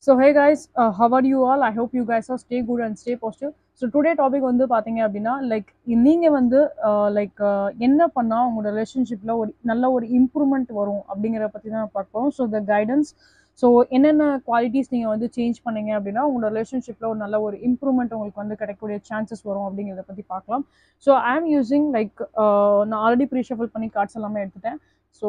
So hey guys, how are you all? I hope you guys are stay good and stay positive. So today topic வந்து பாத்தீங்க அப்படின்னா நீங்க வந்து என்ன பண்ணா உங்களோட ரிலேஷன்ஷிப்ல ஒரு நல்ல ஒரு இம்ப்ரூவ்மெண்ட் வரும் அப்படிங்கிறத பத்தி தான் பார்ப்போம். So the guidance. ஸோ என்னென்ன குவாலிட்டிஸ் நீங்க வந்து சேஞ்ச் பண்ணீங்க அப்படின்னா உங்களோட ரிலேஷன்ஷிப்ல ஒரு நல்ல ஒரு இம்ப்ரூவ்மெண்ட் உங்களுக்கு வந்து கிடைக்கக்கூடிய சான்சஸ் வரும் அப்படிங்கிறத பத்தி பார்க்கலாம். ஸோ ஐ ஆம் யூசிங் நான் ஆல்ரெடி ப்ரீ ஷஃபிள் பண்ணி கார்ட்ஸ் எல்லாமே எடுத்துட்டேன். ஸோ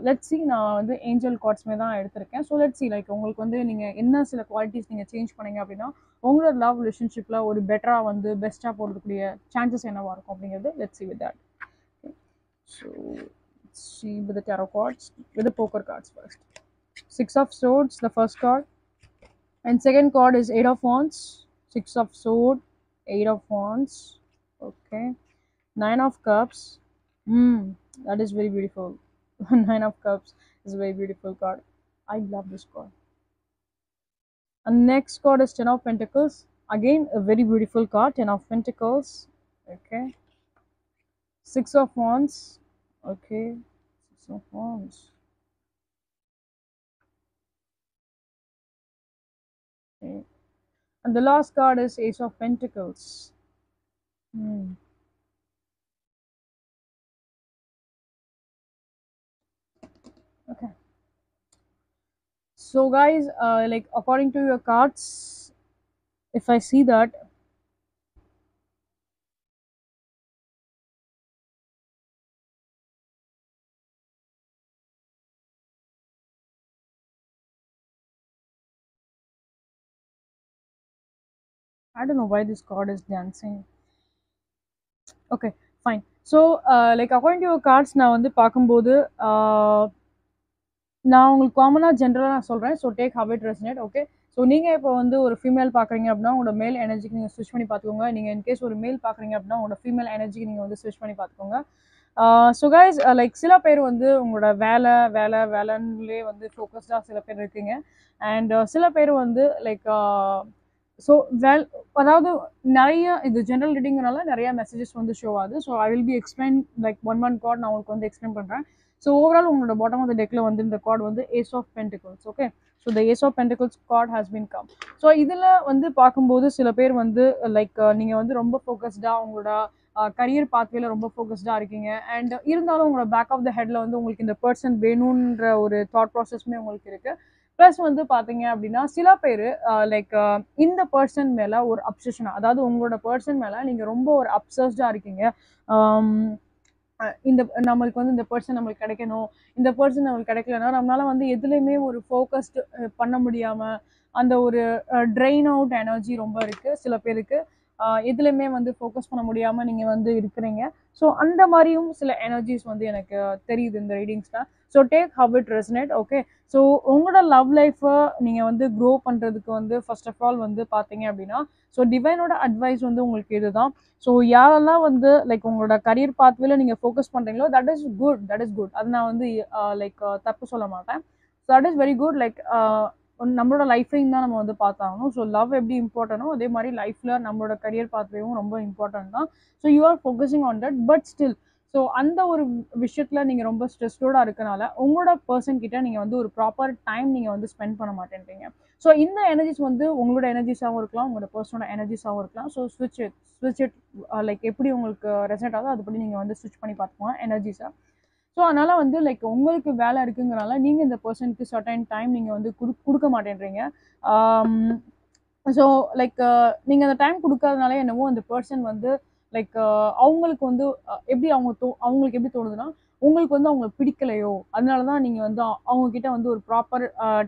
லெட்ஸ் சி நான் வந்து ஏஞ்சல் கார்ட்ஸ்மே தான் எடுத்திருக்கேன். ஸோ லெட்ஸ் சி உங்களுக்கு வந்து நீங்கள் என்ன சில குவாலிட்டிஸ் நீங்கள் சேஞ்ச் பண்ணீங்க அப்படின்னா உங்களோட லவ் ரிலேஷன்ஷிப்பில் ஒரு பெட்டராக வந்து பெஸ்ட்டாக போகிறதுக்குரிய சான்சஸ் என்னவா இருக்கும் அப்படிங்கிறது let's see with that. So see with the tarot cards, with the poker cards first. Six of Swords, the first card, and second card is Eight of Wands. Six of Swords, Eight of Wands. Okay, Nine of Cups. That is very beautiful. Nine of Cups is a very beautiful card. I love this card. And next card is Ten of Pentacles. Again, a very beautiful card. Ten of Pentacles. Okay. Six of Wands. Okay. Six of Wands. Okay. And the last card is Ace of Pentacles. Okay. So guys, according to your cards, if I see that I don't know why this card is dancing. Okay, fine. So according to your cards நான் வந்து பார்க்கும்போது நான் உங்களுக்கு காமனாக ஜென்ரலாக நான் சொல்கிறேன். So take how it resonate. Okay, so நீங்கள் இப்போ வந்து ஒரு ஃபீமேல் பார்க்குறீங்க அப்படின்னா உங்களோட மேல் எனர்ஜிக்கு நீங்கள் ஸ்விட்ச் பண்ணி பார்த்துக்கோங்க. நீங்கள் இன்கேஸ் ஒரு மேல் பார்க்குறீங்க அப்படின்னா உங்களோட ஃபீமேல் எனர்ஜிக்கு நீங்கள் வந்து ஸ்விட்ச் பண்ணி பார்த்துக்கோங்க. ஸோ கைஸ் சில பேர் வந்து உங்களோட வேலைன்னுலே வந்து ஃபோக்கஸ்டாக சில பேர் இருக்கீங்க. அண்ட் சில பேர் வந்து ஸோ அதாவது நிறைய இது ஜென்ரல் ரீடிங்னால நிறைய மெசேஜஸ் வந்து ஷோ ஆகுது. So I will be explain one card நான் உங்களுக்கு வந்து எக்ஸ்பிளைன் பண்ணுறேன். ஸோ ஓவரால் உங்களோட பாட்டம் ஆஃப் த டெக்கில் வந்து இந்த கார்டு வந்து ace of pentacles. Okay, so the ace of pentacles card has been come. So இதில் வந்து பார்க்கும்போது சில பேர் வந்து நீங்கள் வந்து ரொம்ப ஃபோக்கஸ்டாக உங்களோட கரியர் பாத்வேல ரொம்ப ஃபோக்கஸ்டாக இருக்கீங்க. அண்ட் இருந்தாலும் உங்களோட பேக் ஆஃப் த ஹெட்ல வந்து உங்களுக்கு இந்த பர்சன் வேணுன்ற ஒரு தாட் ப்ராசஸ்மே உங்களுக்கு இருக்குது. ப்ளஸ் வந்து பார்த்தீங்க அப்படின்னா சில பேர் இந்த பர்சன் மேலே ஒரு அப்சஷன், அதாவது உங்களோட பர்சன் மேலே நீங்கள் ரொம்ப ஒரு அப்சஸ்டாக இருக்கீங்க. இந்த நம்மளுக்கு வந்து இந்த பர்சன் நம்மளுக்கு கிடைக்கணும், இந்த பர்சன் நம்மளுக்கு கிடைக்கலன்னா நம்மளால வந்து எதுலேயுமே ஒரு ஃபோக்கஸ்டு பண்ண முடியாமல் அந்த ஒரு ட்ரெயின் அவுட் எனர்ஜி ரொம்ப இருக்குது சில பேருக்கு. எதுலையுமே வந்து ஃபோக்கஸ் பண்ண முடியாமல் நீங்கள் வந்து இருக்கிறீங்க. ஸோ அந்த மாதிரியும் சில எனர்ஜிஸ் வந்து எனக்கு தெரியுது இந்த ரீடிங்ஸில். So take how it resonate. Okay, so உங்களோட லவ் லைஃப்பை நீங்கள் வந்து க்ரோ பண்ணுறதுக்கு வந்து ஃபர்ஸ்ட் ஆஃப் ஆல் வந்து பார்த்தீங்க அப்படின்னா ஸோ டிவைனோட அட்வைஸ் வந்து உங்களுக்கு இதுதான். ஸோ யாரெல்லாம் வந்து உங்களோட கரியர் பாத்வேல நீங்கள் ஃபோக்கஸ் பண்ணுறீங்களோ தட் இஸ் குட். அது நான் வந்து தப்பு சொல்ல மாட்டேன். So that is very good. நம்மளோட லைஃப்பையும் தான் நம்ம வந்து பார்த்தாகணும். ஸோ லவ் எப்படி இம்பார்ட்டனோ அதே மாதிரி லைஃப்பில் நம்மளோட கரியர் பாத்வேவும் ரொம்ப இம்பார்ட்டன்ட் தான். So you are focusing on that. But still so அந்த ஒரு விஷயத்தில் நீங்கள் ரொம்ப ஸ்ட்ரெஸ்டோடாக இருக்கனால உங்களோட பர்சன் கிட்ட நீங்கள் வந்து ஒரு ப்ராப்பர் டைம் நீங்கள் வந்து ஸ்பெண்ட் பண்ண மாட்டேன்றீங்க. ஸோ இந்த எனர்ஜிஸ் வந்து உங்களோட எனர்ஜிஸாகவும் இருக்கலாம், உங்களோட பர்சனோட எனர்ஜிஸாகவும் இருக்கலாம். ஸோ ஸ்விட்ச் இட் எப்படி உங்களுக்கு ரெசனேட் ஆகுதோ அதுபடி நீங்கள் வந்து ஸ்விட்ச் பண்ணி பார்த்துக்கோங்க எனர்ஜிஸை. ஸோ அதனால் வந்து உங்களுக்கு வேலை இருக்குங்கிறனால நீங்கள் இந்த பர்சனுக்கு சர்டைன் டைம் நீங்கள் வந்து கொடுக்க மாட்டேன்றீங்க. ஸோ நீங்கள் அந்த டைம் கொடுக்காதனால என்னவோ அந்த பர்சன் வந்து அவங்களுக்கு வந்து எப்படி அவங்களுக்கு எப்படி தோணுதுன்னா உங்களுக்கு வந்து அவங்க பிடிக்கலையோ அதனால தான் நீங்கள் வந்து அவங்கக்கிட்ட வந்து ஒரு ப்ராப்பர்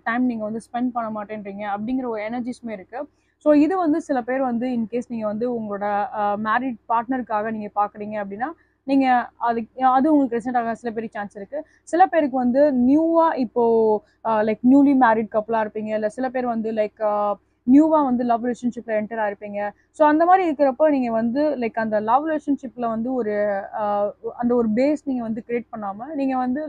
டைம் நீங்கள் வந்து ஸ்பெண்ட் பண்ண மாட்டேன்றீங்க அப்படிங்கிற ஒரு எனர்ஜிஸுமே இருக்குது. ஸோ இது வந்து சில பேர் வந்து இன்கேஸ் நீங்கள் வந்து உங்களோட மேரிட் பார்ட்னருக்காக நீங்கள் பார்க்குறீங்க அப்படின்னா நீங்கள் அது உங்களுக்கு ரெசனேட் ஆக சில பேருக்கு சான்ஸ் இருக்குது. சில பேருக்கு வந்து நியூவாக இப்போது நியூலி மேரிட் கப்பலாக இருப்பீங்க, இல்லை சில பேர் வந்து நியூவாக வந்து லவ் ரிலேஷன்ஷிப்பில் என்டர் ஆகிருப்பீங்க. ஸோ அந்த மாதிரி இருக்கிறப்போ நீங்கள் வந்து அந்த லவ் ரிலேஷன்ஷிப்பில் வந்து ஒரு அந்த ஒரு பேஸ் நீங்கள் வந்து க்ரியேட் பண்ணாமல் நீங்கள் வந்து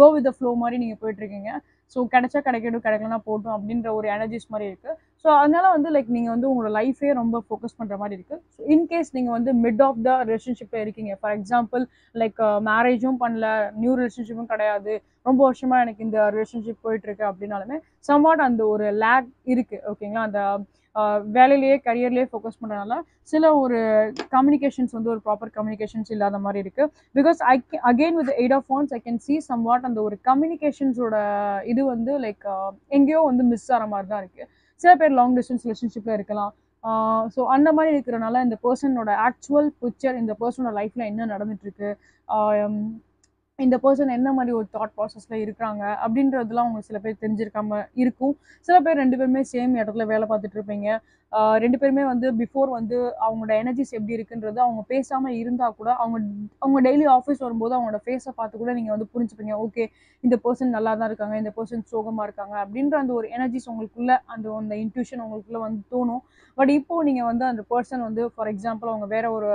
கோ வித் த ஃப்ளோ மாதிரி நீங்கள் போயிட்டுருக்கீங்க. ஸோ கிடைச்சா கிடைக்கட்டும், கிடைக்கலனா போட்டும் அப்படின்ற ஒரு எனர்ஜிஸ் மாதிரி இருக்குது. ஸோ அதனால வந்து லைக் நீங்கள் வந்து உங்களோட லைஃபே ரொம்ப ஃபோக்கஸ் பண்ணுற மாதிரி இருக்குது. ஸோ இன்கேஸ் நீங்கள் வந்து மிட் ஆஃப் த ரிலேஷன்ஷிப்பில் இருக்கீங்க, ஃபார் எக்ஸாம்பிள் லைக் மேரேஜும் பண்ணல, நியூ ரிலேஷன்ஷிப்பும் கிடையாது, ரொம்ப வருஷமாக எனக்கு இந்த ரிலேஷன்ஷிப் போயிட்டுருக்கு அப்படின்னாலுமே சம்வாட் அந்த ஒரு லேக் இருக்குது. ஓகேங்களா? அந்த வேலையிலேயே கரியர்லேயே ஃபோக்கஸ் பண்ணுறதுனால சில ஒரு கம்யூனிகேஷன்ஸ் வந்து ஒரு ப்ராப்பர் கம்யூனிகேஷன்ஸ் இல்லாத மாதிரி இருக்குது. Because again with 8 of Wands I can C somewhat அந்த ஒரு கம்யூனிகேஷன்ஸோட இது வந்து லைக் எங்கேயோ வந்து மிஸ் ஆகிற மாதிரி தான் இருக்குது. சில பேர் லாங் டிஸ்டன்ஸ் ரிலேஷன்ஷிப்பில் இருக்கலாம். ஸோ அந்த மாதிரி இருக்கிறனால இந்த பர்சனோட ஆக்சுவல் பிக்சர், இந்த பர்சனோட லைஃப்பில் என்ன நடந்துட்டுருக்கு, இந்த பர்சன் என்ன மாதிரி ஒரு தாட் ப்ராசஸில் இருக்கிறாங்க அப்படின்றதுலாம் உங்களுக்கு சில பேர் தெரிஞ்சிருக்காம இருக்கும். சில பேர் 2 பேருமே சேம் இடத்துல வேலை பார்த்துட்டு இருப்பீங்க. 2 பேருமே வந்து பிஃபோர் வந்து அவங்களோட எனர்ஜிஸ் எப்படி இருக்குன்றது அவங்க பேசாமல் இருந்தால் கூட அவங்க டெய்லி ஆஃபீஸ் வரும்போது அவங்களோட ஃபேஸை பார்த்து கூட நீங்கள் வந்து புரிஞ்சுப்பீங்க. ஓகே, இந்த பர்சன் நல்லா தான் இருக்காங்க, இந்த பர்சன் சோகமாக இருக்காங்க அப்படின்ற அந்த ஒரு எனர்ஜிஸ் உங்களுக்குள்ள அந்த இன்ட்யூஷன் உங்களுக்குள்ள வந்து தோணும். பட் இப்போ நீங்கள் வந்து அந்த பர்சன் வந்து ஃபார் எக்ஸாம்பிள் அவங்க வேற ஒரு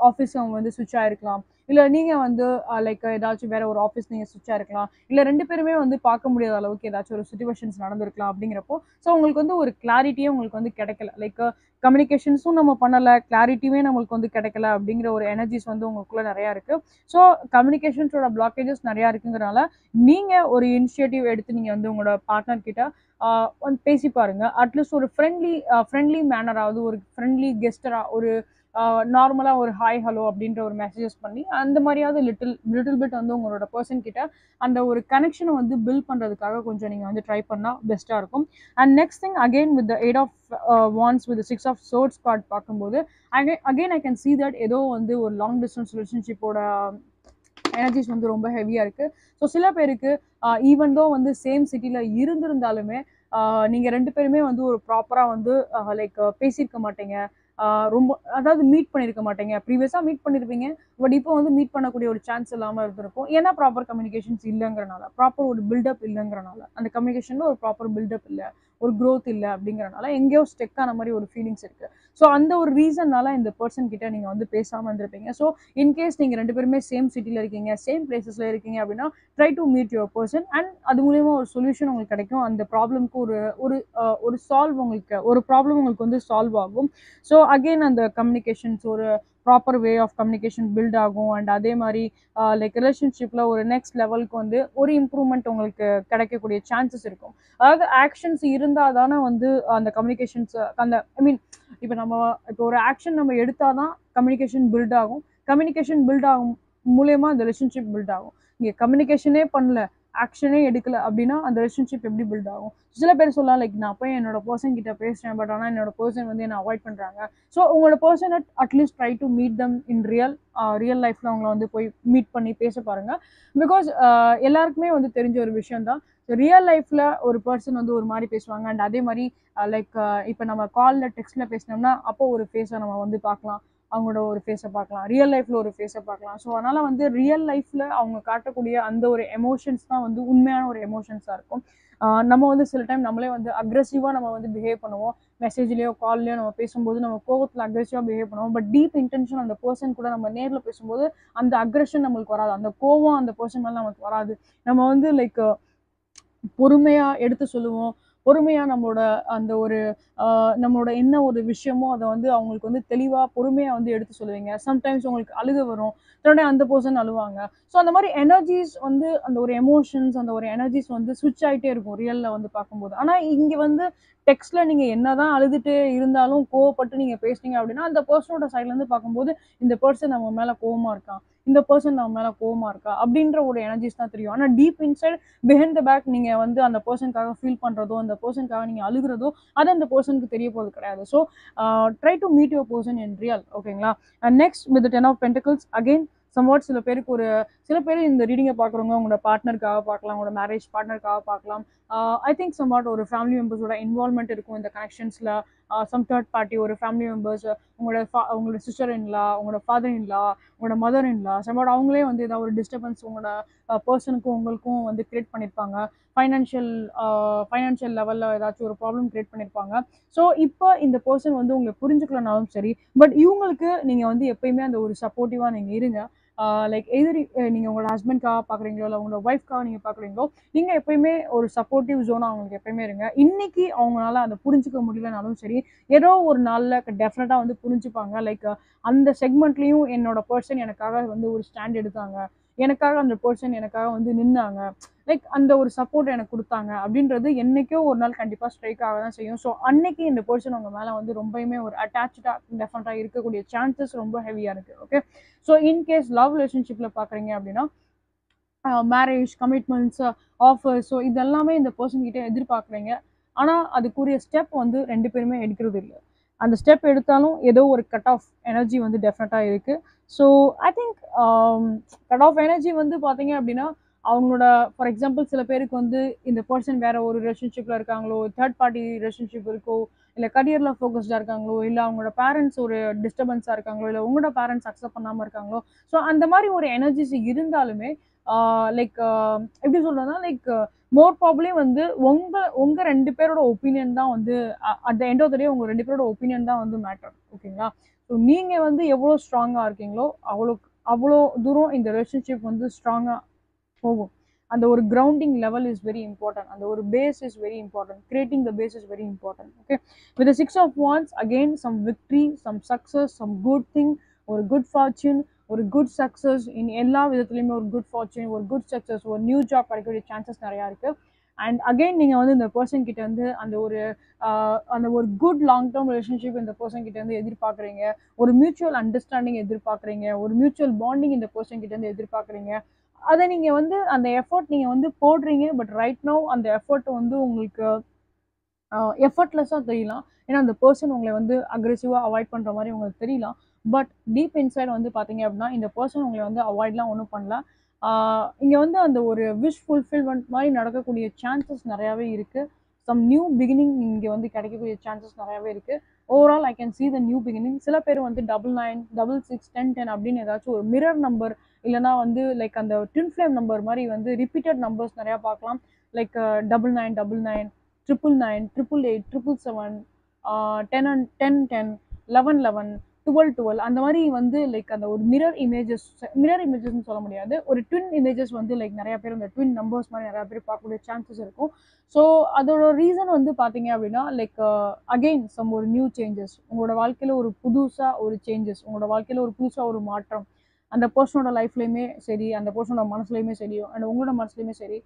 ஆஃபீஸ் அவங்க வந்து ஸ்விட்ச் ஆகிருக்கலாம், இல்லை நீங்கள் வந்து லைக் ஏதாச்சும் வேற ஒரு ஆஃபீஸ் நீங்கள் ஸ்விட்சாக இருக்கலாம், இல்லை 2 பேருமே வந்து பார்க்க முடியாத அளவுக்கு ஏதாச்சும் ஒரு சுச்சுவேஷன்ஸ் நடந்திருக்கலாம். அப்படிங்கிறப்போ ஸோ உங்களுக்கு வந்து ஒரு கிளாரிட்டியே உங்களுக்கு வந்து கிடைக்கல, லைக் கம்யூனிகேஷன்ஸும் நம்ம பண்ணலை, கிளாரிட்டியுமே நம்மளுக்கு வந்து கிடைக்கல அப்படிங்கிற ஒரு எனர்ஜிஸ் வந்து உங்களுக்குள்ள நிறையா இருக்குது. ஸோ கம்யூனிகேஷன்ஸோட பிளாக்கேஜஸ் நிறையா இருக்குங்கிறனால நீங்கள் ஒரு இனிஷியேட்டிவ் எடுத்து நீங்கள் வந்து உங்களோட பார்ட்னர் கிட்ட வந்து பேசி பாருங்க. அட்லீஸ்ட் ஒரு ஃப்ரெண்ட்லி மேனராவது, ஒரு ஃப்ரெண்ட்லி கெஸ்டராக, ஒரு நார்மலாக ஒரு ஹாய் ஹலோ அப்படின்ற ஒரு மெசேஜஸ் பண்ணி அந்த மாதிரியாவது லிட்டில் பிட் வந்து உங்களோட பர்சன் கிட்ட அந்த ஒரு கனெக்ஷனை வந்து பில்ட் பண்ணுறதுக்காக கொஞ்சம் நீங்கள் வந்து ட்ரை பண்ணால் பெஸ்ட்டாக இருக்கும். And next thing again with the 8 of Wands with 6 of Swords card பார்க்கும்போது again I can see that ஏதோ வந்து ஒரு லாங் டிஸ்டன்ஸ் ரிலேஷன்ஷிப்போட எனர்ஜிஸ் வந்து ரொம்ப ஹெவியாக இருக்குது. ஸோ சில பேருக்கு ஈவன் தோ வந்து சேம் சிட்டியில் இருந்திருந்தாலுமே நீங்கள் 2 பேருமே வந்து ஒரு ப்ராப்பராக வந்து லைக் பேசியிருக்க மாட்டீங்க, ரொம்ப அதாவது மீட் பண்ணியிருக்க மாட்டேங்க. ப்ரீவியஸாக மீட் பண்ணியிருப்பீங்க, பட் இப்போ வந்து மீட் பண்ணக்கூடிய ஒரு சான்ஸ் இல்லாமல் இருந்திருக்கும். ஏன்னா ப்ராப்பர் கம்யூனிகேஷன்ஸ் இல்லைங்கிறனால, ப்ராப்பர் ஒரு பில்டப் இல்லைங்கிறனால, அந்த கம்யூனிகேஷனில் ஒரு ப்ராப்பர் பில்டப் இல்லை, ஒரு க்ரோத் இல்லை அப்படிங்கிறனால எங்கேயோ ஸ்டெக் ஆன மாதிரி ஒரு ஃபீலிங்ஸ் இருக்குது. ஸோ அந்த ஒரு ரீசன்னால இந்த பர்சன் கிட்ட நீங்கள் வந்து பேசாமல் இருந்திருப்பீங்க. ஸோ இன்கேஸ் நீங்கள் 2 பேருமே சேம் சிட்டியில் இருக்கீங்க, சேம் பிளேசஸில் இருக்கீங்க அப்படின்னா try to meet your person and அது மூலயமா ஒரு சொல்யூஷன் உங்களுக்கு கிடைக்கும். அந்த ப்ராப்ளம்க்கு ஒரு சால்வ் உங்களுக்கு, ஒரு ப்ராப்ளம் உங்களுக்கு வந்து சால்வ் ஆகும். ஸோ அகெயின் அந்த கம்யூனிகேஷன்ஸ் ஒரு proper way of communication build ஆகும். அண்ட் அதே மாதிரி லைக் ரிலேஷன்ஷிப்பில் ஒரு நெக்ஸ்ட் லெவலுக்கு வந்து ஒரு இம்ப்ரூவ்மெண்ட் உங்களுக்கு கிடைக்கக்கூடிய சான்சஸ் இருக்கும். அதாவது ஆக்ஷன்ஸ் இருந்தால் தானே வந்து அந்த கம்யூனிகேஷன்ஸ் அந்த இப்போ ஒரு ஆக்ஷன் நம்ம எடுத்தால் தான் கம்யூனிகேஷன் பில்ட் ஆகும். கம்யூனிகேஷன் பில்ட் ஆகும் மூலயமா அந்த ரிலேஷன்ஷிப் பில்ட் ஆகும். இங்கே கம்யூனிகேஷனே பண்ணல, ஆக்ஷனே எடுக்கல அப்படின்னா அந்த ரிலேஷன்ஷிப் எப்படி பில்ட் ஆகும்? சில பேர் சொல்லலாம் லைக் நான் போய் என்னோட பர்சன் கிட்ட பேசுகிறேன், பட் ஆனால் என்னோட பர்சன் வந்து என்னை அவாய்ட் பண்ணுறாங்க. ஸோ உங்களோட பர்சனை at least try to meet them in real லைஃப்பில் அவங்கள வந்து போய் மீட் பண்ணி பேச பாருங்க. பிகாஸ் எல்லாருக்குமே வந்து தெரிஞ்ச ஒரு விஷயம் தான், ரியல் லைஃப்பில் ஒரு பர்சன் வந்து ஒரு மாதிரி பேசுவாங்க. அண்ட் அதே மாதிரி லைக் இப்போ நம்ம காலில் டெக்ஸ்ட்டில் பேசினோம்னா அப்போ ஒரு ஃபேஸை நம்ம வந்து பார்க்கலாம், அவங்களோட ஒரு ஃபேஸை பார்க்கலாம், ரியல் லைஃப்பில் ஒரு ஃபேஸை பார்க்கலாம். ஸோ அதனால் வந்து ரியல் லைஃப்பில் அவங்க காட்டக்கூடிய அந்த ஒரு எமோஷன்ஸ் தான் வந்து உண்மையான ஒரு எமோஷன்ஸாக இருக்கும். நம்ம வந்து சில டைம் நம்மளே வந்து அக்ரெசிவாக நம்ம வந்து பிஹேவ் பண்ணுவோம், மெசேஜ்லேயோ கால்லையோ நம்ம பேசும்போது நம்ம கோவத்தில் அக்ரெசிவாக பிஹேவ் பண்ணுவோம். பட் டீப் இன்டென்ஷன் அந்த பர்சன் கூட நம்ம நேரில் பேசும்போது அந்த அக்ரெஷன் நம்மளுக்கு வராது, அந்த கோவம் அந்த பர்சன் மேலே நமக்கு வராது. நம்ம வந்து லைக் பொறுமையாக எடுத்து சொல்லுவோம், பொறுமையாக நம்மளோட அந்த ஒரு நம்மளோட என்ன ஒரு விஷயமோ அதை வந்து அவங்களுக்கு வந்து தெளிவாக பொறுமையாக வந்து எடுத்து சொல்லுவீங்க. சம்டைம்ஸ் உங்களுக்கு அழுக வரும், திரும்ப அந்த பர்சன் அழுவாங்க. ஸோ அந்த மாதிரி எனர்ஜிஸ் வந்து அந்த ஒரு எமோஷன்ஸ், அந்த ஒரு எனர்ஜிஸ் வந்து ஸ்விட்ச் ஆகிட்டே இருக்கும் ரியலில் வந்து பார்க்கும்போது. ஆனால் இங்கே வந்து டெக்ஸ்ட்டில் நீங்கள் என்ன தான் அழுதுட்டு இருந்தாலும் கோவப்பட்டு நீங்கள் பேசுனீங்க அப்படின்னா அந்த பர்சனோட சைட்லேருந்து பார்க்கும்போது இந்த பர்சன் நம்ம மேலே கோவமாக இருக்கான், இந்த பர்சன் நம்ம மேலே கோவமாக இருக்கா அப்படின்ற ஒரு எனர்ஜிஸ் தான் தெரியும். ஆனால் deep inside behind the back நீங்கள் வந்து அந்த பர்சனுக்காக ஃபீல் பண்ணுறதோ, அந்த பர்சனுக்காக நீங்கள் அழுகிறதோ அது அந்த பர்சனுக்கு தெரிய போகிறது கிடையாது. So try to meet your person in real. ஓகேங்களா? And next with 10 of Pentacles again somewhat சில பேர் இந்த ரீடிங்கை பார்க்குறவங்க உங்களோட பார்ட்னருக்காக பார்க்கலாம், உங்களோட மேரேஜ் பார்ட்னருக்காக பார்க்கலாம். ஐ திங்க் சம்வாட் ஒரு ஃபேமிலி மெம்பர்ஸோட இன்வால்மெண்ட் இருக்கும் இந்த கனெக்ஷன்ஸில். சம் தேர்ட் பார்ட்டி, ஒரு ஃபேமிலி மெம்பர்ஸ், உங்களோட சிஸ்டர் இன்லா, உங்களோட ஃபாதர் இன்லா, உங்களோட மதர் இன்லா, சம்வாட் அவங்களே வந்து ஏதாவது ஒரு டிஸ்டர்பன்ஸ் உங்களோட பர்சனுக்கும் உங்களுக்கும் வந்து கிரியேட் பண்ணியிருப்பாங்க. ஃபைனான்ஷியல் லெவலில் ஏதாச்சும் ஒரு ப்ராப்ளம் கிரியேட் பண்ணியிருப்பாங்க. ஸோ இப்போ இந்த பர்சன் வந்து உங்களை புரிஞ்சுக்கலனாலும் சரி, பட் இவங்களுக்கு நீங்கள் வந்து எப்பயுமே அந்த ஒரு சப்போர்ட்டிவாக நீங்கள் இருங்க. லைக் எதிரி நீங்கள் உங்களோட ஹஸ்பண்ட்காக பார்க்குறீங்களோ இல்லை உங்களோட ஒய்ஃப்காக நீங்கள் பார்க்குறீங்களோ, நீங்கள் எப்பயுமே ஒரு சப்போர்ட்டிவ் ஜோனாக அவங்களுக்கு எப்பயுமே இருங்க. இன்னைக்கு அவங்களால அதை புரிஞ்சுக்க முடியலனாலும் சரி, ஏதோ ஒரு நாளில் டெஃபினட்டாக வந்து புரிஞ்சுப்பாங்க. லைக் அந்த செக்மெண்ட்லேயும் என்னோட பர்சன் எனக்காக வந்து ஒரு ஸ்டாண்ட் எடுத்தாங்க, எனக்காக அந்த பர்சன் எனக்காக வந்து நின்னாங்க, லைக் அந்த ஒரு சப்போர்ட் எனக்கு கொடுத்தாங்க அப்படின்றது என்னைக்கோ ஒரு நாள் கண்டிப்பாக ஸ்ட்ரைக் ஆக தான் செய்யும். ஸோ அன்னைக்கு இந்த பர்சன் உங்கள் மேலே வந்து ரொம்பவுமே ஒரு அட்டாச்சாக டெஃபினட்டாக இருக்கக்கூடிய சான்சஸ் ரொம்ப ஹெவியாக இருக்குது. ஓகே, ஸோ இன்கேஸ் லவ் ரிலேஷன்ஷிப்பில் பார்க்குறீங்க அப்படின்னா, மேரேஜ், கமிட்மெண்ட்ஸ், ஆஃபர்ஸ், ஸோ இதெல்லாமே இந்த பர்சன் கிட்ட எதிர்பார்க்குறீங்க. ஆனால் அதுக்குரிய ஸ்டெப் வந்து ரெண்டு பேருமே எடுக்கிறது இல்லை. அந்த ஸ்டெப் எடுத்தாலும் ஏதோ ஒரு கட் ஆஃப் எனர்ஜி வந்து டெஃபினட்டாக இருக்குது. So I think cut off energy வந்து பார்த்தீங்க அப்படின்னா, அவங்களோட ஃபார் எக்ஸாம்பிள் சில பேருக்கு வந்து இந்த பர்சன் வேற ஒரு ரிலேஷன்ஷிப்பில் இருக்காங்களோ, தேர்ட் பார்ட்டி ரிலேஷன்ஷிப் இருக்கோ, இல்லை கரியரில் ஃபோக்கஸ்டாக இருக்காங்களோ, இல்லை அவங்களோட பேரண்ட்ஸ் ஒரு டிஸ்டர்பன்ஸாக இருக்காங்களோ, இல்லை உங்களோட பேரண்ட்ஸ் அக்செப்ட் பண்ணாமல் இருக்காங்களோ, ஸோ அந்த மாதிரி ஒரு எனர்ஜிஸ் இருந்தாலுமே லைக் எப்படி சொல்றதுன்னா, லைக் மோர் ப்ராப்ளி வந்து உங்க ரெண்டு பேரோட ஒப்பீனியன் தான் வந்து at the end of the day உங்க ரெண்டு பேரோட ஒப்பீனியன் தான் வந்து மேட்டர். ஓகேங்களா? ஸோ நீங்க வந்து எவ்வளோ ஸ்ட்ராங்கா இருக்கீங்களோ அவ்வளோ தூரம் இந்த ரிலேஷன்ஷிப் வந்து ஸ்ட்ராங்கா போகும். அந்த ஒரு grounding level is very important. அந்த ஒரு base is very important. Creating the base is very important. Okay, with six of wands again some victory, some success, some good thing, ஒரு குட் ஃபார்ச்சூன், ஒரு good success, in எல்லா விதத்துலையுமே ஒரு good fortune, ஒரு good success, ஒரு new job கிடைக்கக்கூடிய chances நிறையா இருக்குது. அண்ட் அகெயின் நீங்கள் வந்து இந்த பர்சன் கிட்ட வந்து அந்த ஒரு குட் லாங் டேர்ம் ரிலேஷன்ஷிப் இந்த பர்சன் கிட்ட வந்து எதிர்பார்க்குறீங்க, ஒரு மியூச்சுவல் அண்டர்ஸ்டாண்டிங் எதிர்பார்க்குறீங்க, ஒரு மியூச்சுவல் பாண்டிங் இந்த பர்சன் கிட்ட வந்து எதிர்பார்க்குறீங்க. அதை நீங்கள் வந்து அந்த எஃபர்ட் நீங்கள் வந்து போடுறீங்க. பட் ரைட் நவ் அந்த எஃபர்ட் வந்து உங்களுக்கு எஃபர்ட்லெஸ்ஸாக தெரியலாம். ஏன்னா அந்த பர்சன் உங்களை வந்து அக்ரெசிவாக அவாய்ட் பண்ணுற மாதிரி உங்களுக்கு தெரியலாம். பட் டீப் இன்சைட் வந்து பார்த்தீங்க அப்படின்னா இந்த பர்சன் உங்களை வந்து அவாய்ட்லாம் ஒன்றும் பண்ணல. இங்கே வந்து அந்த ஒரு விஷ் ஃபுல்ஃபில்மெண்ட் மாதிரி நடக்கக்கூடிய சான்சஸ் நிறையாவே இருக்குது. சம் நியூ பிகினிங் இங்கே வந்து கிடைக்கக்கூடிய சான்சஸ் நிறையாவே இருக்குது. Overall I can see the new beginning. சில பேர் வந்து 99, 66, 10, 10 அப்படின்னு ஏதாச்சும் ஒரு மிரர் நம்பர், இல்லைனா வந்து லைக் அந்த ட்வின் ஃப்ளேம் நம்பர் மாதிரி வந்து ரிப்பீட்டட் நம்பர்ஸ் நிறையா பார்க்கலாம். லைக் 99, 99, 999, 888, 777, 10 and 10, 10, 11, 11, 12, 12 அந்த மாதிரி வந்து லைக் அந்த ஒரு மிரர் இமேஜஸ்ன்னு சொல்ல முடியாது, ஒரு ட்வின் இமேஜஸ் வந்து லைக் நிறைய பேர் அந்த ட்வின் நம்பர்ஸ் மாதிரி நிறைய பேர் பார்க்கக்கூடிய சான்சஸ் இருக்கும். ஸோ அதோட ரீசன் வந்து பார்த்தீங்க அப்படின்னா லைக் அகெயின் சம் ஒரு நியூ சேஞ்சஸ், உங்களோட வாழ்க்கையில் ஒரு புதுசாக ஒரு சேஞ்சஸ், உங்களோட வாழ்க்கையில் ஒரு புதுசாக ஒரு மாற்றம் அந்த பர்சனோட லைஃப்லையுமே சரி, அந்த பர்சனோட மனசுலையுமே சரி, அண்ட் உங்களோட மனசுலையுமே சரி,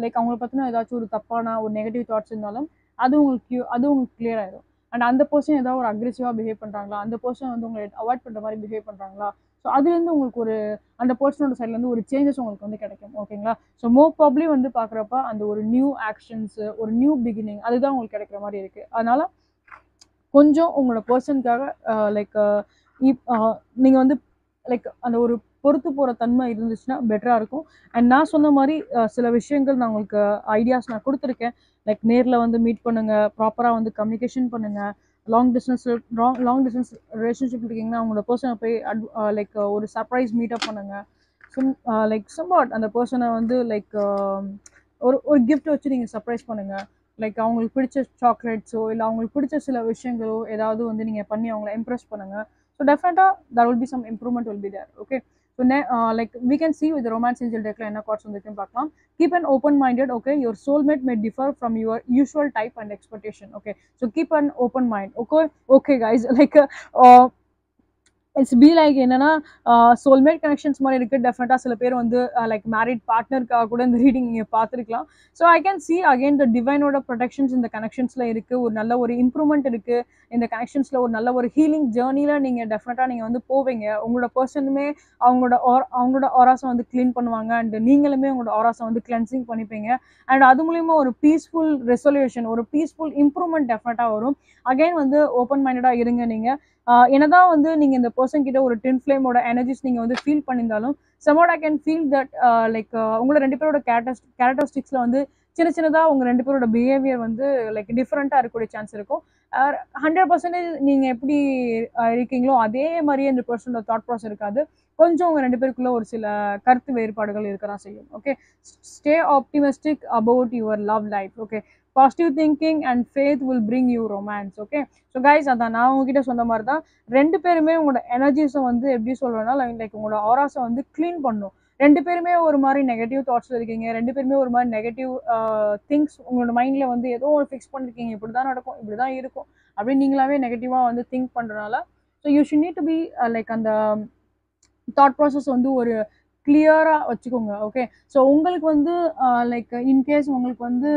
லைக் அவங்கள பற்றின ஏதாச்சும் ஒரு தப்பான ஒரு நெகட்டிவ் தாட்ஸ் இருந்தாலும் அது உங்களுக்கு கிளியர் ஆயிடும். அண்ட் அந்த பர்சன் ஏதாவது ஒரு அக்ரெசிவாக பிஹேவ் பண்ணுறாங்களா, அந்த பர்சன் வந்து உங்களை அவாய்ட் பண்ணுற மாதிரி பிஹேவ் பண்ணுறாங்களா, ஸோ அதுலேருந்து உங்களுக்கு ஒரு அந்த பர்சனோட சைட்லேருந்து ஒரு சேஞ்சஸ் உங்களுக்கு வந்து கிடைக்கும். ஓகேங்களா? ஸோ மோர் ப்ராப்ளி வந்து பார்க்குறப்ப அந்த ஒரு நியூ ஆக்ஷன்ஸு, ஒரு நியூ பிகினிங் அதுதான் உங்களுக்கு கிடைக்கிற மாதிரி இருக்குது. அதனால் கொஞ்சம் உங்களோட பர்சனுக்காக லைக் நீங்கள் வந்து லைக் அந்த ஒரு பொறுத்து போகிற தன்மை இருந்துச்சுன்னா பெட்டராக இருக்கும். அண்ட் நான் சொன்ன மாதிரி சில விஷயங்கள் நான் உங்களுக்கு ஐடியாஸ் நான் கொடுத்துருக்கேன். லைக் நேரில் வந்து மீட் பண்ணுங்கள், ப்ராப்பராக வந்து கம்யூனிகேஷன் பண்ணுங்கள். லாங் டிஸ்டன்ஸ் ரிலேஷன்ஷிப் இருக்கீங்கன்னா அவங்களோட பர்சனை போய் லைக் ஒரு சர்ப்ரைஸ் மீட்டப் பண்ணுங்கள். லைக் சம்வாட் அந்த பர்சனை வந்து லைக் ஒரு கிஃப்ட் வச்சு நீங்கள் சர்ப்ரைஸ் பண்ணுங்கள். லைக் அவங்களுக்கு பிடிச்ச சாக்லேட்ஸோ இல்லை அவங்களுக்கு பிடிச்ச சில விஷயங்களோ ஏதாவது வந்து நீங்கள் பண்ணி அவங்கள இம்ப்ரெஸ் பண்ணுங்கள். So definitely there will be some improvement will be there. Okay, so like we can see with the romance angel deck la enna cards vandirukku paakalam. Keep an open minded. Okay, your soulmate may differ from your usual type and expectation. Okay, so keep an open mind. Okay guys, like it's be like என்னன்னா soulmate connections மாதிரி இருக்குது. டெஃபினட்டாக சில பேர் வந்து like married பார்ட்னருக்காக கூட இந்த reading நீங்கள் பார்த்துருக்கலாம். So I can see again the டிவைனோட ப்ரொடெக்ஷன்ஸ் இந்த கனெக்ஷன்ஸில் இருக்குது. ஒரு நல்ல ஒரு இம்ப்ரூவ்மெண்ட் இருக்குது இந்த கனெக்ஷன்ஸில். ஒரு நல்ல ஒரு ஹீலிங் ஜேர்னியில் நீங்கள் டெஃபினட்டாக நீங்கள் வந்து போவீங்க. உங்களோட பர்சனுமே அவங்களோட ஆராஸை வந்து க்ளீன் பண்ணுவாங்க. அண்ட் நீங்களுமே உங்களோட ஆராஸை வந்து கிளென்சிங் பண்ணிப்பீங்க. அண்ட் அது மூலிமா ஒரு பீஸ்ஃபுல் ரெசல்யூஷன், ஒரு பீஸ்ஃபுல் இம்ப்ரூவ்மெண்ட் டெஃபினட்டாக வரும். அகெயின் வந்து ஓப்பன் மைண்டடாக இருங்க. நீங்கள் என்னதான் வந்து நீங்கள் இந்த பர்சன் கிட்ட ஒரு ட்வின் ஃப்ளேமோட எனர்ஜிஸ் நீங்கள் வந்து ஃபீல் பண்ணியிருந்தாலும் somewhat I can feel that like உங்களோட ரெண்டு பேரோட கேரக்டரிஸ்டிக்ஸில் வந்து சின்னதாக உங்கள் ரெண்டு பேரோட பிஹேவியர் வந்து லைக் டிஃப்ரெண்ட்டாக இருக்கக்கூடிய சான்ஸ் இருக்கும். 100% நீங்கள் எப்படி இருக்கீங்களோ அதே மாதிரியே இந்த பர்சனோட தாட் ப்ராசஸ் இருக்காது. கொஞ்சம் உங்கள் ரெண்டு பேருக்குள்ள ஒரு சில கருத்து வேறுபாடுகள் இருக்க தான் செய்யும். Okay, stay optimistic about your love life. Okay, positive thinking and faith will bring you romance. Okay, so guys அதான் நான் உங்ககிட்ட சொன்ன மாதிரி தான், ரெண்டு பேருமே உங்களோட எனர்ஜிஸை வந்து எப்படி சொல்றேன்னா லைக் உங்களோட ஆராஸை வந்து க்ளீன் பண்ணும். ரெண்டு பேருமே ஒரு மாதிரி நெகட்டிவ் தாட்ஸ்ல இருக்கீங்க, ரெண்டு பேருமே ஒரு மாதிரி நெகட்டிவ் திங்ஸ் உங்களோட மைண்ட்ல வந்து ஏதோ ஒரு ஃபிக்ஸ் பண்ணிருக்கீங்க, இப்படிதான் நடக்கும், இப்படிதான் இருக்கும் அப்படின்னு நீங்களாவே நெகட்டிவா வந்து திங்க் பண்றதுனால, so you should need to be like அந்த தாட் ப்ராசஸ் வந்து ஒரு கிளியராக வச்சுக்கோங்க. ஓகே, ஸோ உங்களுக்கு வந்து லைக் இன்கேஸ் உங்களுக்கு வந்து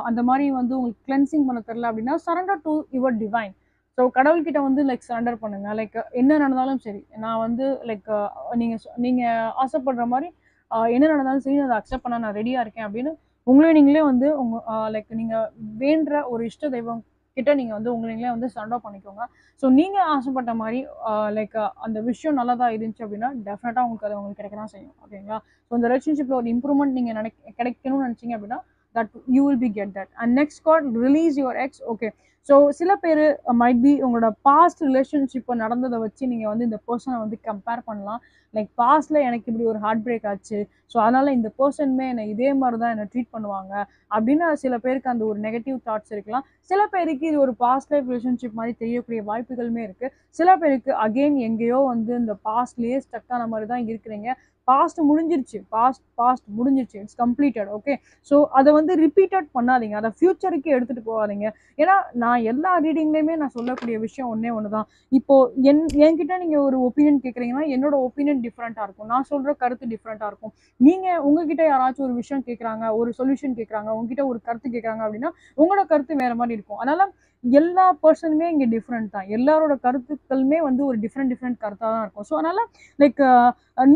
அந்த மாதிரி வந்து உங்களுக்கு கிளென்சிங் பண்ண தெரியல அப்படின்னா surrender to your divine. So கடவுள்கிட்ட வந்து லைக் சரண்டர் பண்ணுங்க. லைக் என்ன நடந்தாலும் சரி, நான் வந்து லைக் நீங்கள் ஆசைப்படுற மாதிரி என்ன நடந்தாலும் சரி அதை அக்செப்ட் பண்ண நான் ரெடியாக இருக்கேன் அப்படின்னு நீங்களே வந்து லைக் நீங்கள் வேண்டுற ஒரு இஷ்ட தெய்வம் கிட்ட நீங்கள் வந்து நீங்களே வந்து சரண்டர் பண்ணிக்கோங்க. ஸோ நீங்கள் ஆசைப்பட்ட மாதிரி லைக் அந்த விஷயம் நல்லதா இருந்துச்சு அப்படின்னா டெஃபினட்டாக உங்களுக்கு கிடைக்க தான் செய்யும். ஓகேங்களா? ஸோ இந்த ரிலேஷன்ஷிப்பில் ஒரு இம்ப்ரூவ்மெண்ட் நீங்கள் கிடைக்கணும்னு நினச்சிங்க அப்படின்னா that you will be get that. And next card, release your ex. Okay, so சில பேர் மைட் பி உங்களோட பாஸ்ட் ரிலேஷன்ஷிப்பை நடந்ததை வச்சு நீங்கள் வந்து இந்த பர்சனை வந்து கம்பேர் பண்ணலாம். லைக் பாஸ்ட்ல எனக்கு இப்படி ஒரு ஹார்ட் பிரேக் ஆச்சு, ஸோ அதனால இந்த பர்சனுமே என்னை இதே மாதிரி தான் என்னை ட்ரீட் பண்ணுவாங்க அப்படின்னு சில பேருக்கு அந்த ஒரு நெகட்டிவ் தாட்ஸ் இருக்கலாம். சில பேருக்கு இது ஒரு பாஸ்ட் லைஃப் ரிலேஷன்ஷிப் மாதிரி தெரியக்கூடிய வாய்ப்புகளுமே இருக்கு. சில பேருக்கு அகெயின் எங்கேயோ வந்து இந்த பாஸ்ட்லேயே ஸ்டக்கான மாதிரி தான் இருக்கிறீங்க. பாஸ்ட் முடிஞ்சிருச்சு, பாஸ்ட் முடிஞ்சிருச்சு, இட்ஸ் கம்ப்ளீட்டட். ஓகே, ஸோ அதை வந்து ரிப்பீட்டட் பண்ணாதீங்க, அதை ஃபியூச்சருக்கு எடுத்துகிட்டு போகாதீங்க. ஏன்னா நான் எல்லா ரீடிங்லேயுமே நான் சொல்லக்கூடிய விஷயம் ஒன்று தான். இப்போ என்கிட்ட நீங்கள் ஒரு ஒப்பீனியன் கேட்குறீங்கன்னா என்னோட ஒப்பீனியன் டிஃப்ரெண்ட்டாக இருக்கும், நான் சொல்கிற கருத்து டிஃப்ரெண்ட்டாக இருக்கும். நீங்கள் உங்ககிட்ட யாராச்சும் ஒரு விஷயம் கேட்குறாங்க, ஒரு சொல்யூஷன் கேட்குறாங்க, உங்ககிட்ட ஒரு கருத்து கேட்குறாங்க அப்படின்னா உங்களோட கருத்து வேறு மாதிரி இருக்கும். அதனால எல்லா பர்சனுமே இங்கே டிஃப்ரெண்ட் தான், எல்லாரோட கருத்துக்களுமே வந்து ஒரு டிஃப்ரெண்ட் கருத்தாக தான் இருக்கும். ஸோ அதனால லைக்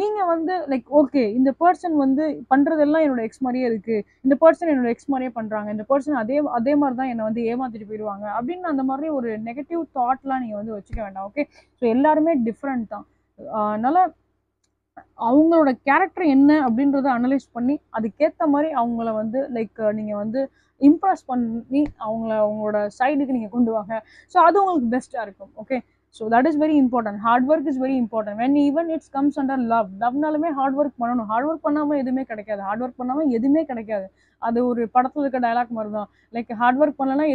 நீங்கள் வந்து லைக் ஓகே இந்த பர்சன் வந்து பண்ணுறதெல்லாம் என்னோட எக்ஸ் மாதிரியே இருக்குது, இந்த பர்சன் என்னோட எக்ஸ் மாதிரியே பண்ணுறாங்க, இந்த பர்சன் அதே மாதிரி தான் என்னை வந்து ஏமாற்றிட்டு போயிடுவாங்க அப்படின்னு அந்த மாதிரி ஒரு நெகட்டிவ் தாட்லாம் நீங்கள் வந்து வச்சுக்க வேண்டாம். ஓகே, ஸோ எல்லாருமே டிஃப்ரெண்ட் தான். அதனால் அவங்களோட கேரக்டர் என்ன அப்படின்றத அனலைஸ் பண்ணி அதுக்கேற்ற மாதிரி அவங்கள வந்து லைக் நீங்கள் வந்து இம்ப்ரெஸ் பண்ணி அவங்களோட சைடுக்கு நீங்கள் கொண்டு வாங்க. ஸோ அது உங்களுக்கு பெஸ்ட்டாக இருக்கும். Okay, so that is very important. Hard work is very important. When even it's comes under லவ்னாலுமே ஹார்ட் ஒர்க் பண்ணணும். ஹார்ட் ஒர்க் பண்ணாமல் எதுவுமே கிடைக்காது, ஹார்ட் ஒர்க் பண்ணாமல் எதுவுமே கிடைக்காது. அது ஒரு படத்தில் இருக்க டைலாக் மாதிரி தான். லைக் ஹார்ட் ஒர்க் பண்ணலன்னா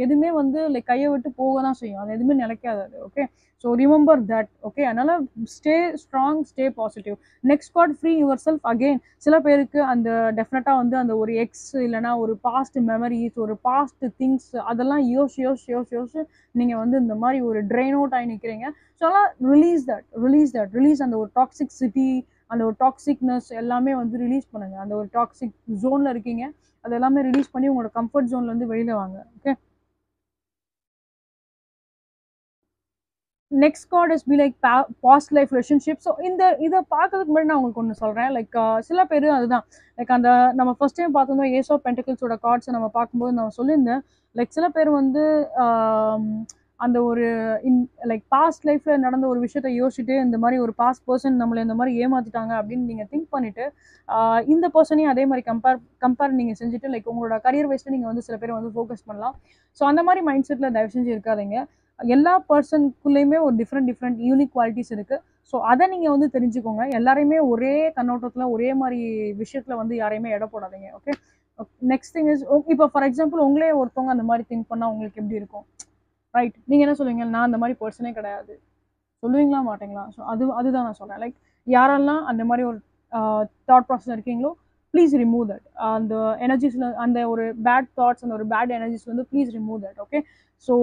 எதுவுமே வந்து லைக் கையை விட்டு போக தான் செய்யும், அது எதுவுமே நிலைக்காது அது. Okay, so remember that. Okay, அதனால stay strong, stay positive. Next card, free your self. Again சில பேருக்கு அந்த டெஃபினட்டாக வந்து அந்த ஒரு எக்ஸ் இல்லைனா ஒரு பாஸ்ட் மெமரிஸ், ஒரு பாஸ்ட் திங்ஸ் அதெல்லாம் யோசிச்சு நீங்கள் வந்து இந்த மாதிரி ஒரு ட்ரெயின் அவுட் ஆகி நிற்கிறீங்க. ஸோ அதெல்லாம் ரிலீஸ் அந்த ஒரு டாக்ஸிசிட்டி, அந்த ஒரு டாக்ஸிக்னஸ் எல்லாமே வந்து ரிலீஸ் பண்ணுங்க. அந்த ஒரு டாக்ஸிக் ஜோனில் இருக்கீங்க, அது எல்லாமே ரிலீஸ் பண்ணி உங்களோட கம்ஃபர்ட் ஜோன்லேருந்து வெளியில் வாங்க. Okay, next card is be like past life relationship. So இதை பார்க்கறதுக்கு முன்னாடி நான் உங்களுக்கு ஒன்று சொல்கிறேன். லைக் சில பேர் அதுதான் லைக் அந்த நம்ம ஃபர்ஸ்ட் டைம் பார்த்தோம்னா ஏஸ் ஆஃப் பென்டிகிள்ஸோட கார்ட்ஸை நம்ம பார்க்கும்போது நான் சொல்லியிருந்தேன் லைக் சில பேர் வந்து அந்த ஒரு லைக் பாஸ்ட் லைஃப்பில் நடந்த ஒரு விஷயத்த யோசிச்சுட்டு இந்த மாதிரி ஒரு பாஸ்ட் பர்சன் நம்மளை இந்த மாதிரி ஏமாற்றிட்டாங்க அப்படின்னு நீங்கள் திங்க் பண்ணிவிட்டு இந்த பர்சனையும் அதே மாதிரி கம்பேர் நீங்கள் செஞ்சுட்டு லைக் உங்களோட கரியர் வைஸில் நீங்கள் வந்து சில பேர் வந்து ஃபோக்கஸ் பண்ணலாம். ஸோ அந்த மாதிரி மைண்ட் செட்டில் தயவு செஞ்சு இருக்காதீங்க. எல்லா பர்சனுக்குள்ளேயுமே ஒரு டிஃப்ரெண்ட் யூனிக் குவாலிட்டிஸ் இருக்குது. ஸோ அதை நீங்கள் வந்து தெரிஞ்சுக்கோங்க. எல்லாரையுமே ஒரே கண்ணோட்டத்தில் ஒரே மாதிரி விஷயத்தில் வந்து யாரையுமே எடை போடாதீங்க. ஓகே, நெக்ஸ்ட் திங் இஸ் இப்போ ஃபார் எக்ஸாம்பிள் உங்களே ஒருத்தவங்க அந்த மாதிரி திங்க் பண்ணால் உங்களுக்கு எப்படி இருக்கும்? ரைட், நீங்கள் என்ன சொல்லுவீங்க? நான் அந்த மாதிரி பர்சனே கிடையாது சொல்லுவீங்களா மாட்டீங்களா? ஸோ அதுதான் நான் சொல்கிறேன். லைக் யாரெல்லாம் அந்த மாதிரி ஒரு தாட் ப்ராசஸ் இருக்கீங்களோ ப்ளீஸ் ரிமூவ் தட். அந்த எனர்ஜிஸில் அந்த ஒரு பேட் தாட்ஸ், அந்த ஒரு பேட் எனர்ஜிஸ் வந்து please remove that. Okay, so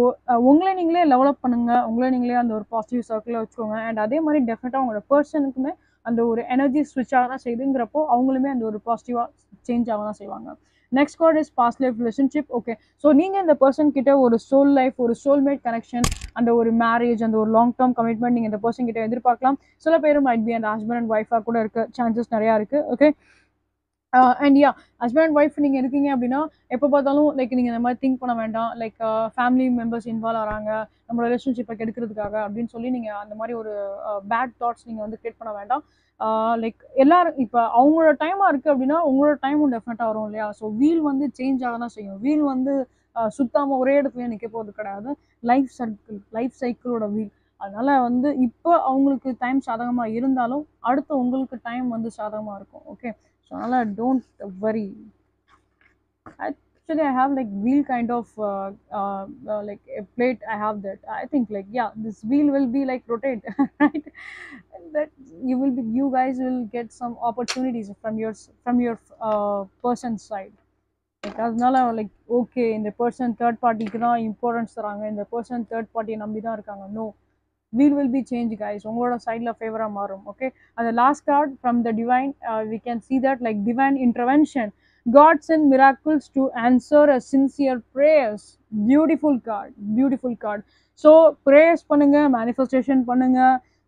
உங்களே நீங்களே லெவலப் பண்ணுங்கள், உங்களே நீங்களே அந்த ஒரு பாசிட்டிவ் சர்க்கிளில் வச்சுக்கோங்க. அண்ட் அதே மாதிரி டெஃபினட்டாக உங்களோட பர்சனுக்குமே அந்த ஒரு எனர்ஜி ஸ்விட்ச் ஆக தான் செய்யுதுங்கிறப்போ அவங்களுமே அந்த ஒரு பாசிட்டிவாக சேஞ்ச் ஆக தான் செய்வாங்க. Next card is past life relationship. Okay, so நீங்கள் இந்த பர்சன் கிட்ட ஒரு சோல் லைஃப், ஒரு சோல்மேட் கனெக்ஷன், அந்த ஒரு மேரேஜ், அந்த ஒரு லாங் டேர்ம் கமிட்மெண்ட் நீங்கள் இந்த பர்சன் கிட்ட எதிர்பார்க்கலாம். சில பேர் மைட் பி அந்த ஹஸ்பண்ட் அண்ட் ஒய்ஃபாக கூட இருக்க சான்சஸ் நிறையா இருக்குது. Okay, and yeah husband and wife நீங்கள் இருக்கீங்க அப்படின்னா எப்போ பார்த்தாலும் லைக் நீங்கள் இந்த மாதிரி திங்க் பண்ண வேண்டாம் லைக் ஃபேமிலி மெம்பர்ஸ் இன்வால்வ் ஆகிறாங்க நம்ம ரிலேஷன்ஷிப்பை கெடுக்கிறதுக்காக அப்படின்னு சொல்லி நீங்கள் அந்த மாதிரி ஒரு பேட் தாட்ஸ் நீங்கள் வந்து கிரியேட் பண்ண வேண்டாம். லைக் எல்லாரும் இப்போ அவங்களோட டைமாக இருக்குது அப்படின்னா உங்களோட டைமும் டெஃபினட்டாக வரும் இல்லையா? ஸோ வீல் வந்து சேஞ்ச் ஆக தான் செய்யும். வீல் வந்து சுத்தாமல் ஒரே இடத்துல நிற்க போகிறது கிடையாது. லைஃப் சைக்கிளோட வீல். அதனால வந்து இப்போ அவங்களுக்கு டைம் சாதகமாக இருந்தாலும் அடுத்து உங்களுக்கு டைம் வந்து சாதகமாக இருக்கும். ஓகே, ஸோ அதனால் don't worry. actually I have like wheel kind of like a plate. I have that. I think like yeah, this wheel will be like rotate, right? And that you guys will get some opportunities from your person's side. Like அதனால like okay இந்த person third partyக்கு தான் importance தராங்க, இந்த person third party நம்பி தான் இருக்காங்க. No, wheel will be changed guys, உங்களோட சைடில் ஃபேவராக மாறும். ஓகே, அந்த last card from the divine, we can see that like divine intervention, God send miracles to answer a sincere prayers. Beautiful card, beautiful card. So prayers பண்ணுங்க, manifestation பண்ணுங்க,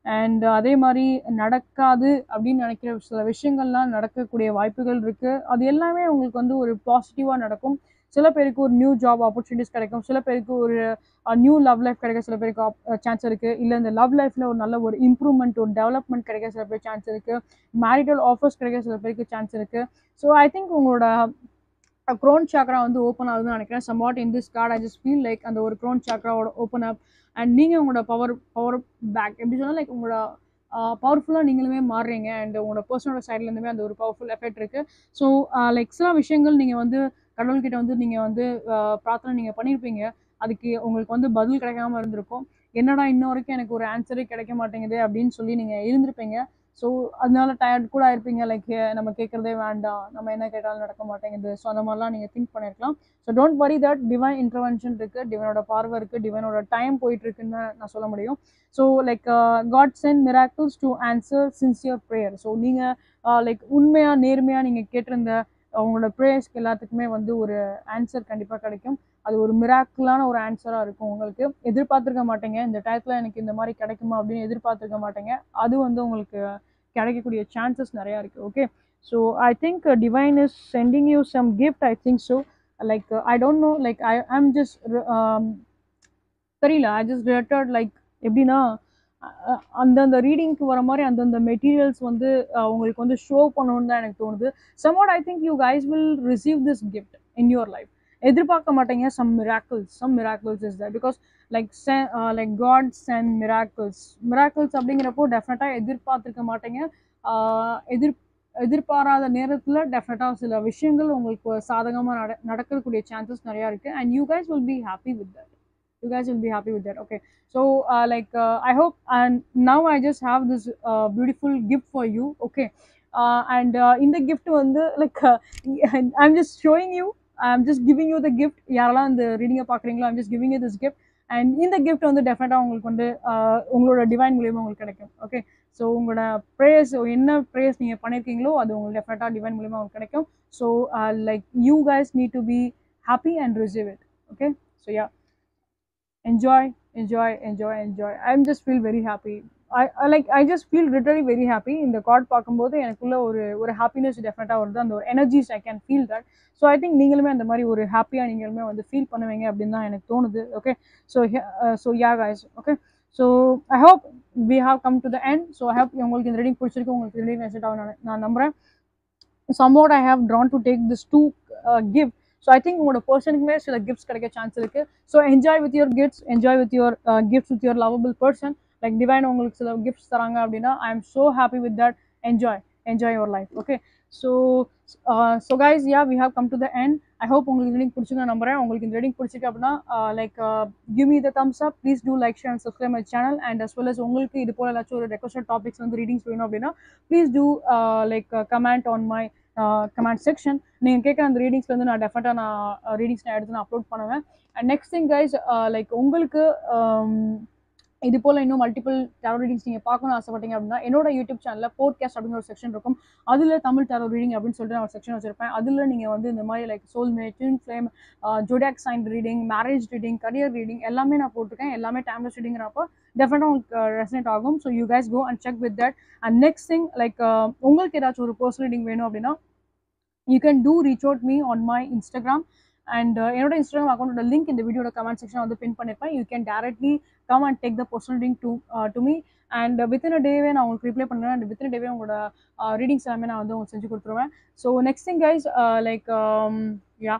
and அதே மாதிரி நடக்காது அப்படின்னு நினைக்கிற சில விஷயங்கள்லாம் நடக்கக்கூடிய வாய்ப்புகள் இருக்குது. அது எல்லாமே உங்களுக்கு வந்து ஒரு பாசிட்டிவாக நடக்கும். சில பேருக்கு ஒரு நியூ ஜாப் ஆப்பர்ச்சுனிட்டிஸ் கிடைக்கும், சில பேருக்கு ஒரு நியூ லவ் லைஃப் கிடைக்க சில பேருக்கு சான்ஸ் இருக்குது, இல்லை இந்த லவ் லைஃப்பில் ஒரு நல்ல ஒரு இம்ப்ரூவ்மெண்ட் ஒரு டெவலப்மெண்ட் கிடைக்க சில பேருக்கு சான்ஸ் இருக்குது, மேரிட்டல் ஆஃபர்ஸ் கிடைக்க சில பேருக்கு சான்ஸ் இருக்குது. ஸோ ஐ திங்க் உங்களோட க்ரோன் சாக்ரா வந்து ஓப்பன் ஆகுதுன்னு நினைக்கிறேன். Somewhat in this card I just feel like அந்த ஒரு க்ரோன் சாக்ராவோட ஓப்பன் அப், அண்ட் நீங்கள் உங்களோட பவர் பேக் எப்படி சொன்னால் லைக் உங்களோட பவர்ஃபுல்லாக நீங்களுமே மாறுறீங்க, அண்ட் உங்களோட பர்சனோட சைட்லேருந்துமே அந்த ஒரு பவர்ஃபுல் எஃபெக்ட் இருக்குது. ஸோ லைக் சில விஷயங்கள் நீங்கள் வந்து கடவுள்கிட்ட வந்து நீங்கள் வந்து பிரார்த்தனை நீங்கள் பண்ணியிருப்பீங்க, அதுக்கு உங்களுக்கு வந்து பதில் கிடைக்காம இருந்திருக்கும். என்னடா இன்ன வரைக்கும் எனக்கு ஒரு ஆன்சரே கிடைக்க மாட்டேங்குது அப்படின்னு சொல்லி நீங்கள் இருந்திருப்பீங்க. ஸோ அதனால டயர்ட் கூட ஆயிருப்பீங்க, லைக் நம்ம கேட்குறதே வேண்டாம், நம்ம என்ன கேட்டாலும் நடக்க மாட்டேங்குது. ஸோ அந்த மாதிரிலாம் நீங்கள் திங்க் பண்ணியிருக்கலாம். So don't worry that, divine intervention இருக்குது, டிவைனோட பார்வை இருக்குது, டிவைனோட டைம் போயிட்டுருக்குன்னு நான் சொல்ல முடியும். So like God sent miracles to answer sincere prayer. So நீங்கள் லைக் உண்மையாக நேர்மையாக நீங்கள் கேட்டிருந்த அவங்களோட ப்ரேயர்ஸ்க்கு எல்லாத்துக்குமே வந்து ஒரு ஆன்சர் கண்டிப்பாக கிடைக்கும். அது ஒரு மிராக்கிளான ஒரு ஆன்சராக இருக்கும். உங்களுக்கு எதிர்பார்த்துருக்க மாட்டேங்க, இந்த டயத்தில் எனக்கு இந்த மாதிரி கிடைக்குமா அப்படின்னு எதிர்பார்த்துருக்க மாட்டேங்க. அது வந்து உங்களுக்கு கிடைக்கக்கூடிய சான்சஸ் நிறையா இருக்குது. Okay, so I think divine is sending you some gift. I think so. Like I don't know, like I'm just தெரியல, ஐ ஜஸ்ட் ரிலேட்டட் லைக் எப்படின்னா அந்தந்த ரீடிங்க்கு வர மாதிரி அந்தந்த மெட்டீரியல்ஸ் வந்து உங்களுக்கு வந்து ஷோ பண்ணணும்னு தான் எனக்கு தோணுது. Somewhat I think you guys will receive this gift in your life. எதிர்பார்க்க மாட்டேங்க, some miracles is there because like God send miracles அப்படிங்கிறப்போ டெஃபினட்டாக எதிர்பார்த்துருக்க மாட்டேங்க. எதிர்பாராத நேரத்தில் டெஃபினட்டாக சில விஷயங்கள் உங்களுக்கு சாதகமாக நடக்கக்கூடிய சான்சஸ் நிறையா இருக்குது, and you guys will be happy with that. Okay, so I hope, and now I just have this beautiful gift for you. Okay, and in the gift வந்து like I'm just showing you, I'm just giving you the gift. யாரெல்லாம் இந்த ரீடிங்கை பார்க்குறீங்களோ I'm just giving you this gift, and இந்த gift வந்து டெஃபினட்டாக உங்களுக்கு வந்து உங்களோட டிவைன் மூலியமாக உங்களுக்கு கிடைக்கும். ஓகே, ஸோ உங்களோட ப்ரேயர்ஸ் என்ன ப்ரேயர்ஸ் நீங்கள் பண்ணியிருக்கீங்களோ அது உங்களுக்கு டெஃபினட்டாக டிவைன் மூலியமாக உங்களுக்கு கிடைக்கும். So like you guys need to be happy and receive it. Okay, so yeah, enjoy. I'm just feel very happy. I just feel literally very happy. இந்த கார்டு பார்க்கும்போது எனக்குள்ள ஒரு ஹாப்பினஸ் டெஃபினட்டாக வருது, அந்த ஒரு energies I can feel that. So I think நீங்களுமே அந்த மாதிரி ஒரு ஹாப்பியாக நீங்களுமே வந்து ஃபீல் பண்ணுவீங்க அப்படின்னு தான் எனக்கு தோணுது. Okay, so yeah guys. Okay, so I hope we have come to the end. So I hope உங்களுக்கு இந்த ரீடிங் பிடிச்சிருக்கு, உங்களுக்கு ரீடிங் ரெசிட் ஆகும் நான் நம்புகிறேன். somewhat I have drawn to take this two gift. So I think உங்களோட பர்சனுக்குமே சில கிஃப்ட்ஸ் கிடைக்க சான்ஸ் இருக்குது. So enjoy with your gifts with your lovable person. Like divine உங்களுக்கு சில கிஃப்ட்ஸ் தராங்க அப்படின்னா I am so happy with that. Enjoy your life. Okay, so guys, yeah we have come to the end. I hope உங்களுக்கு reading பிடிச்சிருக்க நம்புறேன். உங்களுக்கு இந்த reading பிடிச்சிருக்கு அப்படின்னா give me the thumbs up. Please do like, share and subscribe my channel. And as well as உங்களுக்கு இது போல ஏதாச்சும் ஒரு ரெக்வஸ்டட் டாபிக்ஸ் வந்து ரீடிங்ஸ் வேணும் அப்படின்னா please do comment on my comment section. நீங்கள் கேட்குற அந்த ரீடிங்ஸ்ல வந்து நான் டெஃபினட்டாக ரீடிங்ஸ் எடுத்து நான் அப்லோட் பண்ணுவேன். And next thing guys, like உங்களுக்கு இது போல் இன்னும் மல்டிபிள் டேரோ ரீடிங்ஸ் நீங்கள் பார்க்கணும்னு ஆசைப்பட்டீங்க அப்படின்னா என்னோட யூடியூப் சேனலில் போட்காஸ்ட் அப்படின்னு ஒரு செக்ஷன் இருக்கும். அதில் தமிழ் டேரோ ரீடிங் அப்படின்னு சொல்லிட்டு நான் ஒரு செக்ஷன் வச்சிருப்பேன். அதில் நீங்கள் வந்து இந்த மாதிரி like soulmate, twin flame, zodiac sign reading, marriage reading, career reading எல்லாமே நான் போட்டிருக்கேன். எல்லாமே டைம்லெஸ் ரீடிங்கிறப்போ டெஃபினட்டாக உங்களுக்கு ரெசனேட் ஆகும். So you guys go and check with that. And next thing, like உங்களுக்கு ஏதாச்சும் ஒரு பர்சனல் ரீடிங் வேணும் அப்படின்னா you can do reach out me on my Instagram, and என்னோட Instagram அக்கௌண்டோட லிங்க் இந்த வீடியோட கமெண்ட் செக்ஷன் வந்து பின் பண்ணிருப்பேன். you can directly come and take the personal reading to me, and within a day நான் உங்களுக்கு reply பண்ணுவேன், and within a day உங்களோட readings எல்லாமே நான் வந்து உங்களுக்கு செஞ்சு கொடுத்துருவேன். So next thing guys, like yeah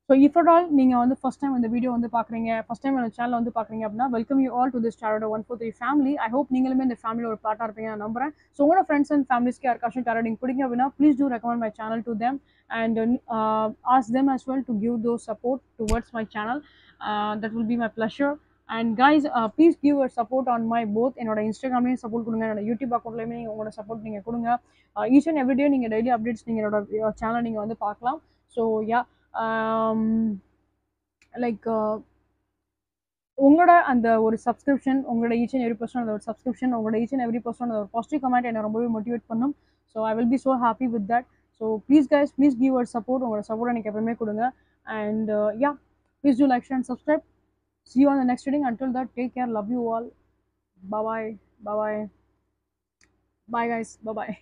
so if at all நீங்கள் வந்து ஃபஸ்ட் டைம் இந்த வீடியோ வந்து பார்க்குறீங்க, ஃபஸ்ட் டைம் என்னோட சேனல் வந்து பார்க்குறீங்க அப்படின்னா, welcome you all to this டாரோட 143 ஃபேமிலி. ஐ ஹோப் நீங்களுமே இந்த ஃபேமிலியில் ஒரு பார்ட்டாக இருப்பீங்க நான் நம்புறேன். ஸோ உங்களோட ஃப்ரெண்ட்ஸ் அண்ட் ஃபேமிலிஸ்க்கு யாருக்காச்சும் டாரோ ரீடிங் பிடிக்கும் அப்படின்னா, please do recommend my channel to them and ask them as well to give those support towards my channel. That will be my pleasure. And guys, please give your support on my both என்னோட இன்ஸ்டாகிராம்லேயும் support கொடுங்க, என்னோட YouTube அக்கௌண்ட்லேயுமே நீங்கள் உங்களோட support நீங்கள் கொடுங்க. Each and every day நீங்கள் daily updates நீங்கள் என்னோட சேனல் நீங்கள் வந்து பார்க்கலாம். ஸோ யா, லைக் உங்களோட அந்த ஒரு சப்ஸ்கிரிப்ஷன், உங்களோட ஈச் அண்ட் எவ்ரி பர்சன் அந்த ஒரு சப்ஸ்கிரிப்ஷன், உங்களோட ஈச் அண்ட் எவ்ரி பர்சன் அந்த ஒரு பாசிட்டிவ் கமெண்ட் என்னை ரொம்பவே மோட்டிவேட் பண்ணும். So I will B so happy with that. So please guys, please give your support. உங்களோட சப்போர்ட் எனக்கு எப்பவுமே கொடுங்க. And yeah, please do like, share and subscribe. See you on the next reading. Until that, take care. Love you all. Bye bye. Bye bye. Bye guys. Bye bye.